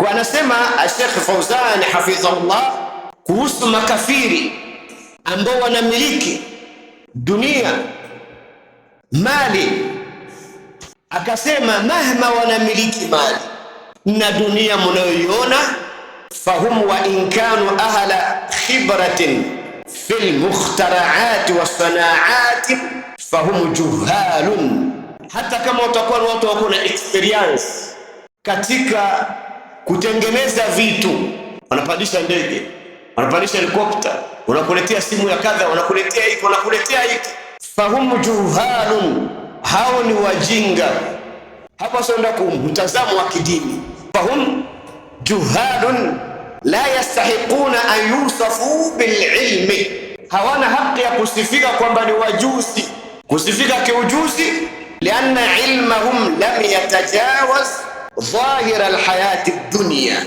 Kwa anasema Sheikh Fauzan hafidhahullah kuhusu makafiri ambao wanamiliki dunia, mali, akasema mahma wanamiliki mali na dunia mnayoiona, fahum wa in kanu ahla khibratin fil mukhtaraat wa sanaat fahum juhalun, hata kama utakuwa watu wako na experience katika kutengeneza vitu, wanapandisha ndege, wanapandisha helikopta, wanakuletea simu ya kadha, wanakuletea hiki, wanakuletea hiki, fahum juhalun, hao ni wajinga. Hapa sio ndio mtazamo wa kidini. Fahum juhalun la yastahiquna an yusafu bil ilmi, hawana haki ya kusifika kwamba ni wajuzi, kusifika kiujuzi, lianna ilmahum lam yatajawaz dhahira alhayati dunya,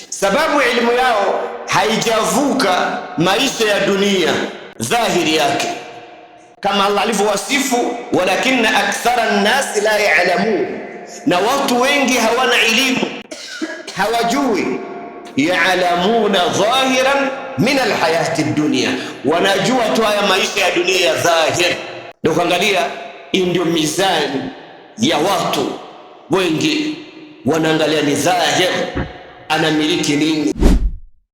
sababu ilmu yao haijavuka maisha ya dunia dhahiri yake, kama Allah alivyowasifu, walakinna akthara an-nas la ya'lamun, na watu wengi hawana elimu, hawajui. Ya'lamuna dhahiran min alhayati dunya, wanajua tu haya maisha ya dunia ya dhahir. Ndio kuangalia, hii ndio mizani ya watu wengi, wanaangalia ni dhahir, anamiliki nini.